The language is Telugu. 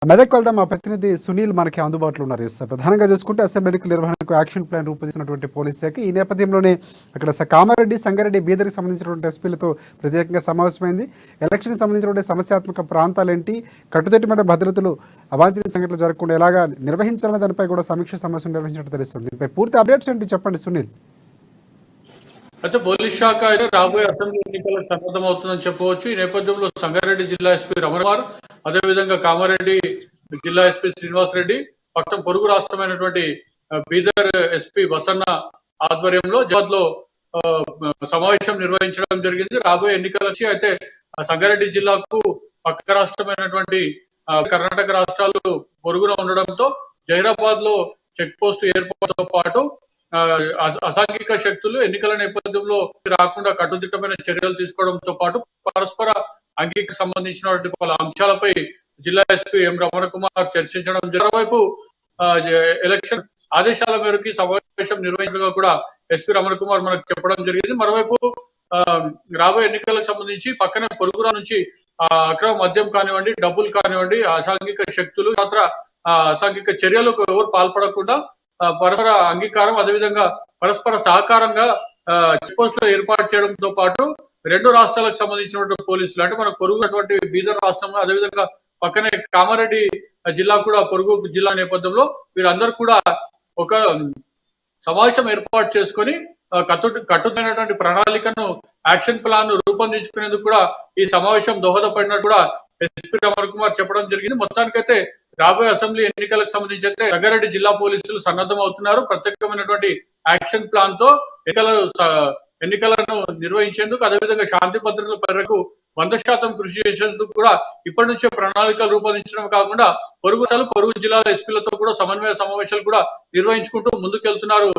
మెదక్ వెళ్దాం. మా ప్రతినిధి సునీల్ మనకి అందుబాటులో ఉన్నారు. ప్రధానంగా చూసుకుంటే అసెంబ్లీ ఎన్నికల నిర్వహణకు యాక్షన్ ప్లాన్ రూపొందించినటువంటి పోలీస్ శాఖ ఈ నేపథ్యంలోనే అక్కడ కామారెడ్డి, సంగారెడ్డి, బీదర్కి సంబంధించినటువంటి ఎస్పీలతో ప్రత్యేకంగా సమావేశమైంది. ఎలక్షన్కి సంబంధించినటువంటి సమస్యాత్మక ప్రాంతాలేంటి, కట్టుదిట్టమైన భద్రతలు, అవాంఛనీయ సంఘటనలు జరగకుండా ఎలాగా నిర్వహించాలనే దానిపై కూడా సమీక్ష సమావేశం నిర్వహించినట్టు తెలుస్తుంది. దీనిపై పూర్తి అప్డేట్స్ ఏంటి చెప్పండి సునీల్. అయితే పోలీస్ శాఖ అయితే రాబోయే అసెంబ్లీ ఎన్నికలకు సన్నద్ధమవుతుందని చెప్పవచ్చు. ఈ నేపథ్యంలో సంగారెడ్డి జిల్లా ఎస్పీ రమణ కుమార్, అదేవిధంగా కామారెడ్డి జిల్లా ఎస్పీ శ్రీనివాస్ రెడ్డి, పక్కన పొరుగు రాష్ట్రమైనటువంటి బీదర్ ఎస్పీ వసన్న ఆధ్వర్యంలో జవాద్ లో సమావేశం నిర్వహించడం జరిగింది. రాబోయే ఎన్నికల నుంచి అయితే సంగారెడ్డి జిల్లాకు పక్క రాష్ట్రమైనటువంటి కర్ణాటక రాష్ట్రాలు పొరుగున ఉండడంతో జైరాబాద్ లో చెక్ పోస్ట్ ఏర్పాటుతో పాటు అసాంఘిక శక్తులు ఎన్నికల నేపథ్యంలో రాకుండా కట్టుదిట్టమైన చర్యలు తీసుకోవడంతో పాటు పరస్పర అంగీకి సంబంధించినటువంటి పలు అంశాలపై జిల్లా ఎస్పీ ఎం రమణ కుమార్ చర్చించడం. మరోవైపు ఎలక్షన్ ఆదేశాల మేరకు సమావేశం నిర్వహించగా కూడా ఎస్పీ రమణ కుమార్ మనకు చెప్పడం జరిగింది. మరోవైపు రాబోయే ఎన్నికలకు సంబంధించి పక్కనే పొరుగురా నుంచి అక్రమ మద్యం కానివ్వండి, డబ్బులు కానివ్వండి, అసాంఘిక శక్తులు అసాంఘిక చర్యలకు ఎవరు పాల్పడకుండా పరస్పర అంగీకారం, అదేవిధంగా పరస్పర సహకారంగా చెక్ పోస్ట్ లో ఏర్పాటు చేయడంతో పాటు రెండు రాష్ట్రాలకు సంబంధించినటువంటి పోలీసులు, అంటే మనకు పొరుగునటువంటి బీదర్ రాష్ట్రం, అదేవిధంగా పక్కనే కామారెడ్డి జిల్లా కూడా పొరుగు జిల్లా నేపథ్యంలో వీరందరూ కూడా ఒక సమావేశం ఏర్పాటు చేసుకొని కట్టుదైనటువంటి ప్రణాళికను, యాక్షన్ ప్లాన్ రూపొందించుకునేందుకు కూడా ఈ సమావేశం దోహదపడినట్టు కూడా ఎస్పీ రమణ కుమార్ చెప్పడం జరిగింది. మొత్తానికైతే రాబోయే అసెంబ్లీ ఎన్నికలకు సంబంధించి అయితే రంగారెడ్డి జిల్లా పోలీసులు సన్నద్ధం అవుతున్నారు. ప్రత్యేకమైనటువంటి యాక్షన్ ప్లాన్ తో ఎన్నికలను నిర్వహించేందుకు, అదేవిధంగా శాంతి భద్రతల పరిరక్షణకు 100% కృషి చేసేందుకు కూడా ఇప్పటి నుంచే ప్రణాళికలు రూపొందించడం కాకుండా పొరుగు జిల్లాల ఎస్పీలతో కూడా సమన్వయ సమావేశాలు కూడా నిర్వహించుకుంటూ ముందుకెళ్తున్నారు